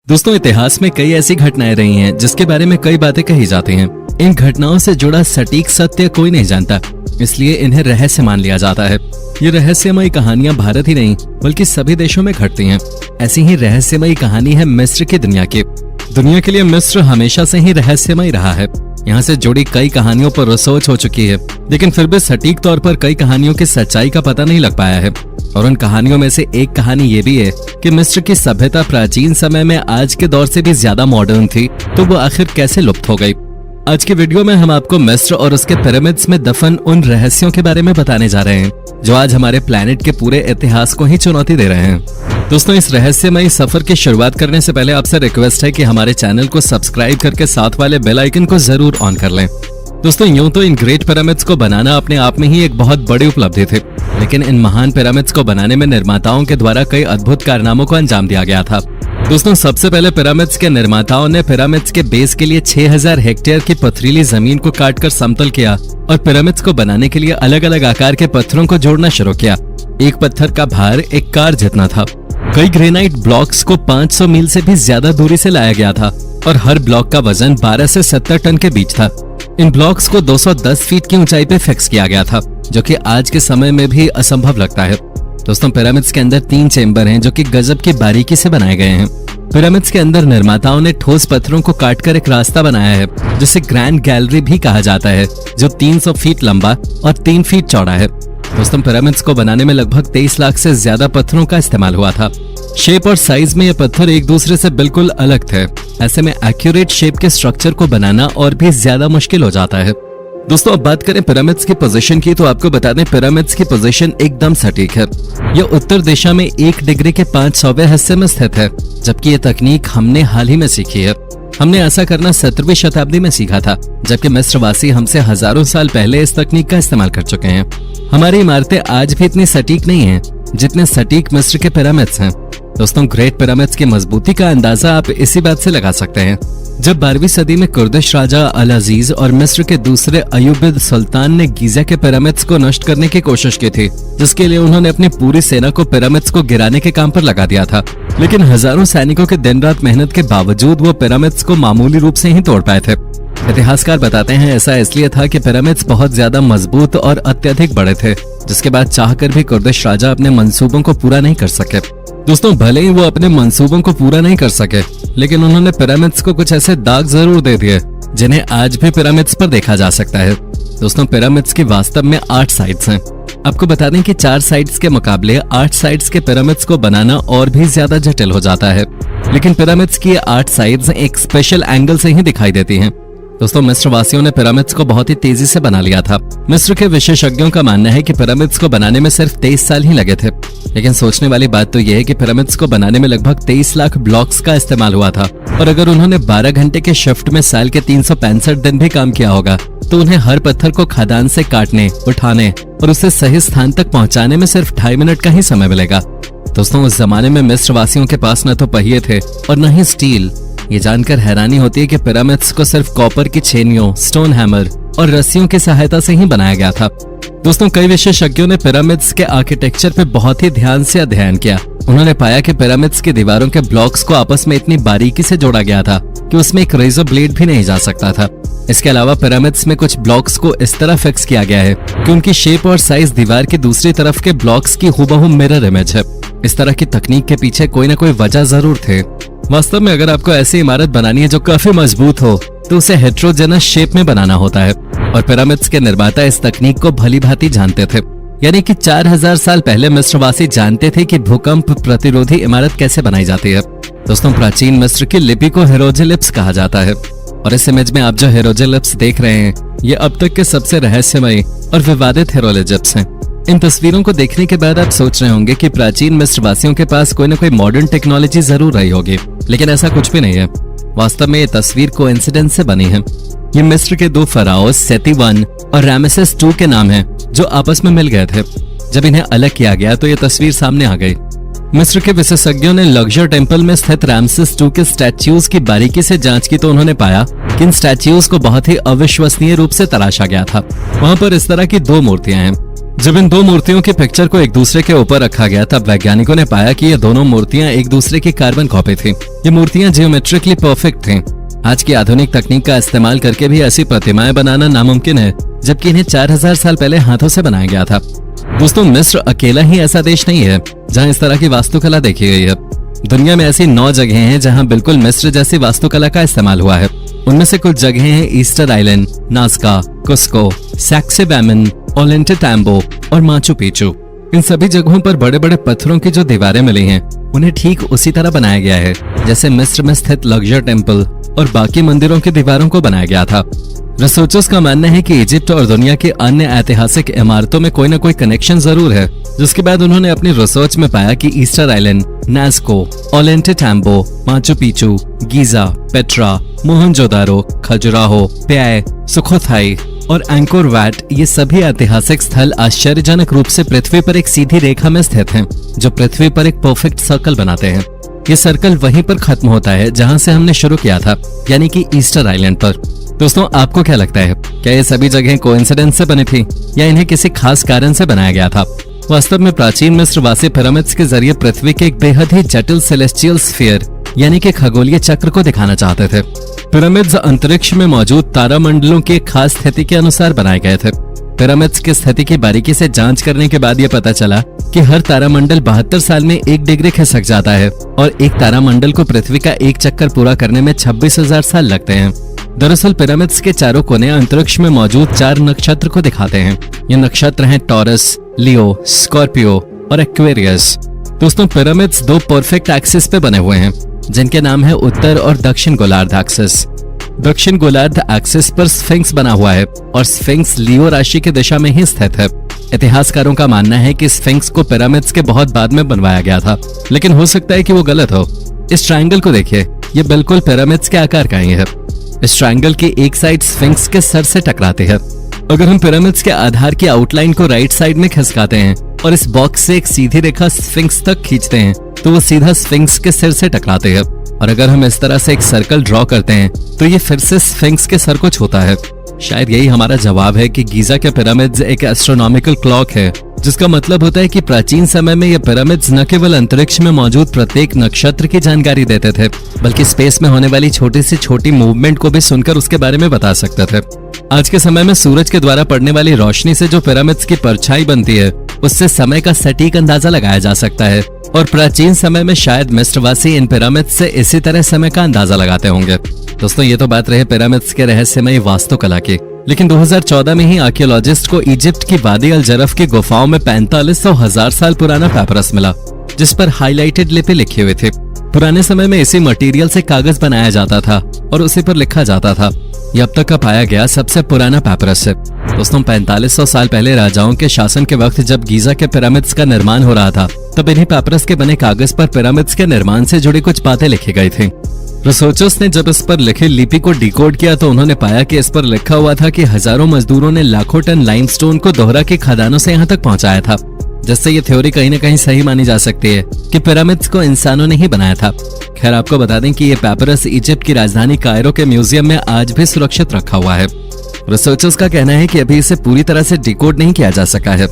दोस्तों, इतिहास में कई ऐसी घटनाएं रही हैं जिसके बारे में कई बातें कही जाती हैं। इन घटनाओं से जुड़ा सटीक सत्य कोई नहीं जानता, इसलिए इन्हें रहस्य मान लिया जाता है। ये रहस्यमयी कहानियां भारत ही नहीं बल्कि सभी देशों में घटती हैं। ऐसी ही रहस्यमयी कहानी है मिस्र की दुनिया की। दुनिया के लिए मिस्र हमेशा से ही रहस्यमय रहा है। यहाँ से जुड़ी कई कहानियों पर रिसर्च हो चुकी है, लेकिन फिर भी सटीक तौर पर कई कहानियों की सच्चाई का पता नहीं लग पाया है। और उन कहानियों में से एक कहानी ये भी है कि मिस्र की सभ्यता प्राचीन समय में आज के दौर से भी ज्यादा मॉडर्न थी, तो वो आखिर कैसे लुप्त हो गई। आज के वीडियो में हम आपको मिस्र और उसके पिरामिड्स में दफन उन रहस्यों के बारे में बताने जा रहे हैं जो आज हमारे प्लेनेट के पूरे इतिहास को ही चुनौती दे रहे हैं। दोस्तों, इस रहस्यमयी सफर की शुरुआत करने से पहले आपसे रिक्वेस्ट है कि हमारे चैनल को सब्सक्राइब करके साथ वाले बेल आइकन को जरूर ऑन कर लें। दोस्तों, यूं तो इन ग्रेट पिरामिड्स को बनाना अपने आप में ही एक बहुत बड़ी उपलब्धि थी, लेकिन इन महान पिरामिड्स को बनाने में निर्माताओं के द्वारा कई अद्भुत कारनामों को अंजाम दिया गया था। दोस्तों, सबसे पहले पिरामिड्स के निर्माताओं ने पिरामिड्स के बेस के लिए 6000 हेक्टेयर की पथरीली जमीन को काटकर समतल किया और पिरामिड्स को बनाने के लिए अलग अलग आकार के पत्थरों को जोड़ना शुरू किया। एक पत्थर का भार एक कार जितना था। कई ग्रेनाइट ब्लॉक्स को 500 मील से भी ज्यादा दूरी से लाया गया था और हर ब्लॉक का वजन 12 से 70 टन के बीच था। इन ब्लॉक्स को 210 फीट की ऊंचाई पे फिक्स किया गया था, जो कि आज के समय में भी असंभव लगता है। दोस्तों, पिरामिड्स के अंदर 3 चेंबर हैं जो कि गजब की बारीकी से बनाए गए हैं। पिरामिड्स के अंदर निर्माताओं ने ठोस पत्थरों को काटकर एक रास्ता बनाया है जिसे ग्रैंड गैलरी भी कहा जाता है, जो 300 फीट लंबा और 3 फीट चौड़ा है। दोस्तों, पिरामिड्स को बनाने में लगभग 23 लाख से ज्यादा पत्थरों का इस्तेमाल हुआ था। शेप और साइज में ये पत्थर एक दूसरे से बिल्कुल अलग थे। ऐसे में एक्यूरेट शेप के स्ट्रक्चर को बनाना और भी ज्यादा मुश्किल हो जाता है। दोस्तों, अब बात करें पिरामिड्स की पोजीशन की, तो आपको बता दें पिरामिड्स की पोजीशन एकदम सटीक है। यह उत्तर दिशा में 1 डिग्री के 500वें हिस्से में स्थित है, जबकि ये तकनीक हमने हाल ही में सीखी है। हमने ऐसा करना 17वीं शताब्दी में सीखा था, जबकि मिस्रवासी हमसे हजारों साल पहले इस तकनीक का इस्तेमाल कर चुके हैं। हमारी इमारतें आज भी इतनी सटीक नहीं हैं जितने सटीक मिस्र के पिरामिड्स हैं। दोस्तों, ग्रेट पिरामिड्स की मजबूती का अंदाजा आप इसी बात से लगा सकते हैं। जब 12वीं सदी में कुर्दिश राजा अल अजीज और मिस्र के दूसरे अयूबिद सुल्तान ने गीजा के पिरामिड्स को नष्ट करने की कोशिश की थी, जिसके लिए उन्होंने अपनी पूरी सेना को पिरामिड्स को गिराने के काम पर लगा दिया था। लेकिन हजारों सैनिकों के दिन रात मेहनत के बावजूद वो पिरामिड्स को मामूली रूप से ही तोड़ पाए थे। इतिहासकार बताते हैं ऐसा इसलिए था कि पिरामिड्स बहुत ज्यादा मजबूत और अत्यधिक बड़े थे, जिसके बाद चाहकर भी कुर्दिश राजा अपने मंसूबों को पूरा नहीं कर सके। दोस्तों, भले ही वो अपने मंसूबों को पूरा नहीं कर सके, लेकिन उन्होंने पिरामिड्स को कुछ ऐसे दाग जरूर दे दिए जिन्हें आज भी पिरामिड्स पर देखा जा सकता है। दोस्तों, पिरामिड्स की वास्तव में 8 साइड्स हैं। आपको बता दें कि 4 साइड्स के मुकाबले 8 साइड्स के पिरामिड्स को बनाना और भी ज्यादा जटिल हो जाता है, लेकिन पिरामिड्स की 8 साइड्स एक स्पेशल एंगल से ही दिखाई देती हैं। दोस्तों, मिस्र वासियों ने पिरामिड्स को बहुत ही तेजी से बना लिया था। मिस्र के विशेषज्ञों का मानना है कि पिरामिड्स को बनाने में सिर्फ 23 साल ही लगे थे। लेकिन सोचने वाली बात तो यह है कि पिरामिड्स को बनाने में लगभग 23 लाख ब्लॉक्स का इस्तेमाल हुआ था, और अगर उन्होंने 12 घंटे के शिफ्ट में साल के 365 दिन भी काम किया होगा, तो उन्हें हर पत्थर को खदान से काटने, उठाने और उसे सही स्थान तक पहुंचाने में सिर्फ 2.5 मिनट का ही समय मिलेगा। दोस्तों, उस जमाने में मिस्र वासियों के पास न तो पहिए थे और न ही स्टील। ये जानकर हैरानी होती है कि पिरामिड्स को सिर्फ कॉपर की छेनियों, स्टोन हैमर और रस्सियों की सहायता से ही बनाया गया था। दोस्तों, कई विशेषज्ञों ने पिरामिड्स के आर्किटेक्चर पे बहुत ही ध्यान से अध्ययन किया। उन्होंने पाया कि पिरामिड्स की दीवारों के ब्लॉक्स को आपस में इतनी बारीकी से जोड़ा गया था कि उसमें एक रेजर ब्लेड भी नहीं जा सकता था। इसके अलावा पिरामिड्स में कुछ ब्लॉक्स को इस तरह फिक्स किया गया है कि उनकी शेप और साइज दीवार की दूसरी तरफ के ब्लॉक्स की हुबहू मिरर इमेज है। इस तरह की तकनीक के पीछे कोई न कोई वजह जरूर थे। वास्तव में अगर आपको ऐसी इमारत बनानी है जो काफी मजबूत हो, तो उसे हेट्रोजेनस शेप में बनाना होता है, और पिरामिड्स के निर्माता इस तकनीक को भली भांति जानते थे। यानी कि 4000 साल पहले मिस्रवासी जानते थे कि भूकंप प्रतिरोधी इमारत कैसे बनाई जाती है। दोस्तों, प्राचीन मिस्र की लिपि को हिरोग्लिफ्स कहा जाता है, और इस इमेज में आप जो हिरोग्लिफ्स देख रहे हैं, ये अब तक के सबसे रहस्यमयी और विवादित हिरोग्लिफ्स हैं। इन तस्वीरों को देखने के बाद आप सोच रहे होंगे कि प्राचीन मिस्र वासियों के पास कोई न कोई मॉडर्न टेक्नोलॉजी जरूर रही होगी, लेकिन ऐसा कुछ भी नहीं है। वास्तव में ये तस्वीर कोइंसिडेंस से बनी है। ये मिस्र के 2 फराओ सेती I और रामेसेस II के नाम हैं, जो आपस में मिल गए थे। जब इन्हें अलग किया गया तो ये तस्वीर सामने आ गई। मिस्र के विशेषज्ञों ने लक्जर टेम्पल में स्थित रामसेस II के स्टैच्यूज की बारीकी से जांच की, तो उन्होंने पाया कि इन स्टैच्यूज को बहुत ही अविश्वसनीय रूप से तराशा गया था। वहां पर इस तरह की 2 मूर्तियां हैं। जब इन दो मूर्तियों की पिक्चर को एक दूसरे के ऊपर रखा गया तब वैज्ञानिकों ने पाया कि ये दोनों मूर्तियां एक दूसरे की कार्बन कॉपी थी। ये मूर्तियां जियोमेट्रिकली परफेक्ट थीं। आज की आधुनिक तकनीक का इस्तेमाल करके भी ऐसी प्रतिमाएं बनाना नामुमकिन है, जबकि इन्हें 4000 साल पहले हाथों से बनाया गया था। दोस्तों, मिस्र अकेला ही ऐसा देश नहीं है जहां इस तरह की वास्तुकला देखी गई है। दुनिया में ऐसी 9 जगह हैं जहां बिल्कुल मिस्र जैसी वास्तुकला का इस्तेमाल हुआ है। उनमें से कुछ जगहें हैं ईस्टर आइलैंड, नाज़का, कुस्को, सैक्सेबैमन, ओल्लेंटेटाम्बो और माचू पिच्चू। इन सभी जगहों पर बड़े बड़े पत्थरों की जो दीवारें मिली हैं, उन्हें ठीक उसी तरह बनाया गया है जैसे मिस्र में स्थित लक्जर टेम्पल और बाकी मंदिरों की दीवारों को बनाया गया था। रिसर्चर्स का मानना है कि इजिप्ट और दुनिया की अन्य ऐतिहासिक इमारतों में कोई न कोई कनेक्शन जरूर है, जिसके बाद उन्होंने अपनी रिसर्च में पाया कि Easter Island, Nazca, Ollantaytambo, Machu Picchu, Giza, Petra, Mohenjodaro, Khajuraho, Pyay, Sukhothai और एंकोर वैट, ये सभी ऐतिहासिक स्थल आश्चर्यजनक रूप से पृथ्वी पर एक सीधी रेखा में स्थित हैं, जो पृथ्वी पर एक परफेक्ट सर्कल बनाते हैं। ये सर्कल वहीं पर खत्म होता है जहां से हमने शुरू किया था, यानी कि ईस्टर आइलैंड पर। दोस्तों, आपको क्या लगता है, क्या ये सभी जगहें कोइंसिडेंस से बनी थी या इन्हें किसी खास कारण से बनाया गया था? वास्तव में प्राचीन मिस्रवासी पिरामिड्स के जरिए पृथ्वी के एक बेहद ही जटिल सेलेस्टियल स्फीयर यानी कि खगोलीय चक्र को दिखाना चाहते थे। पिरामिड्स अंतरिक्ष में मौजूद तारामंडलों की एक खास स्थिति के अनुसार बनाए गए थे। पिरामिड्स की स्थिति की बारीकी से जांच करने के बाद यह पता चला कि हर तारामंडल 72 साल में 1 डिग्री खिसक जाता है और एक तारामंडल को पृथ्वी का एक चक्कर पूरा करने में 26,000 साल लगते हैं। दरअसल पिरामिड्स के चारों कोने अंतरिक्ष में मौजूद 4 नक्षत्र को दिखाते हैं। ये नक्षत्र हैं टॉरस, लियो, स्कॉर्पियो और एक्वेरियस। दोस्तों, पिरामिड्स 2 परफेक्ट एक्सिस पे बने हुए हैं, जिनके नाम है उत्तर और दक्षिण गोलार्ध एक्सिस। दक्षिण गोलार्ध एक्सिस पर स्फिंक्स बना हुआ है और स्फिंक्स लियो राशि की दिशा में ही स्थित है। इतिहासकारों का मानना है कि स्फिंक्स को पिरामिड्स के बहुत बाद में बनवाया गया था, लेकिन हो सकता है कि वो गलत हो। इस ट्रायंगल को देखिए, ये बिल्कुल पिरामिड्स के आकार का ही है। इस ट्रायंगल की एक साइड स्फिंक्स के सर से टकराती है। अगर हम पिरामिड्स के आधार की आउटलाइन को राइट साइड में खिसकाते हैं और इस बॉक्स से एक सीधी रेखा स्फिंक्स तक खींचते हैं तो वो सीधा स्फिंक्स के सिर से टकराते हैं। और अगर हम इस तरह से एक सर्कल ड्रॉ करते हैं तो ये फिर से स्फिंक्स के सर को छूता है। शायद यही हमारा जवाब है कि गीजा के पिरामिड्स एक एस्ट्रोनॉमिकल क्लॉक है, जिसका मतलब होता है कि प्राचीन समय में ये पिरामिड्स न केवल अंतरिक्ष में मौजूद प्रत्येक नक्षत्र की जानकारी देते थे, बल्कि स्पेस में होने वाली छोटी से छोटी मूवमेंट को भी सुनकर उसके बारे में बता सकते थे। आज के समय में सूरज के द्वारा पड़ने वाली रोशनी से जो पिरामिड्स की परछाई बनती है, उससे समय का सटीक अंदाजा लगाया जा सकता है और प्राचीन समय में शायद मिस्रवासी इन पिरामिड्स से इसी तरह समय का अंदाजा लगाते होंगे। दोस्तों, ये तो बात रहे पिरामिड्स के रहस्यमय वास्तुकला की, लेकिन 2014 में ही आर्कियोलॉजिस्ट को इजिप्ट की वादी अल जरफ की गुफाओं में 4500 साल पुराना पेपरस मिला, जिस पर हाईलाइटेड लिपि लिखी हुई थी। पुराने समय में इसी मटेरियल से कागज बनाया जाता था और उसी पर लिखा जाता था। यह अब तक का पाया गया सबसे पुराना पेपरस है। दोस्तों, 4500 साल पहले राजाओं के शासन के वक्त जब गीजा के पिरामिड्स का निर्माण हो रहा था, तब इन्हीं पेपरस के बने कागज पर पिरामिड्स के निर्माण से जुड़ी कुछ बातें लिखी गई थी। रिसर्चर्स ने जब इस पर लिखी लिपि को डिकोड किया तो उन्होंने पाया कि इस पर लिखा हुआ था कि हजारों मजदूरों ने लाखों टन लाइमस्टोन को दोहरा की खदानों से यहाँ तक पहुंचाया था, जिससे ये थ्योरी कहीं न कहीं सही मानी जा सकती है कि पिरामिड्स को इंसानों ने ही बनाया था। खैर, आपको बता दें कि ये पेपरस इजिप्ट की राजधानी कायरो के म्यूजियम में आज भी सुरक्षित रखा हुआ है। रिसर्चर्स का कहना है कि अभी इसे पूरी तरह से डिकोड नहीं किया जा सका है।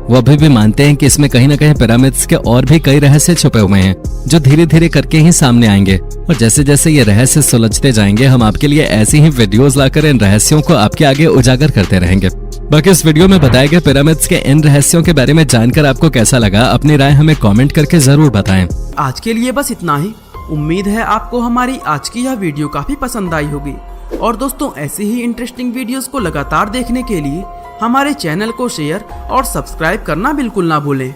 वो अभी भी मानते हैं कि इसमें कहीं न कहीं पिरामिड्स के और भी कई रहस्य छुपे हुए हैं, जो धीरे धीरे करके ही सामने आएंगे। और जैसे जैसे ये रहस्य सुलझते जाएंगे, हम आपके लिए ऐसी ही वीडियोस लाकर इन रहस्यों को आपके आगे उजागर करते रहेंगे। बाकी इस वीडियो में बताए गए पिरामिड्स के इन रहस्यों के बारे में जानकर आपको कैसा लगा, अपनी राय हमें कमेंट करके जरूर बताएं। आज के लिए बस इतना ही। उम्मीद है आपको हमारी आज की यह वीडियो काफी पसंद आई होगी। और दोस्तों, ऐसे ही इंटरेस्टिंग वीडियोस को लगातार देखने के लिए हमारे चैनल को शेयर और सब्सक्राइब करना बिल्कुल ना भूलें।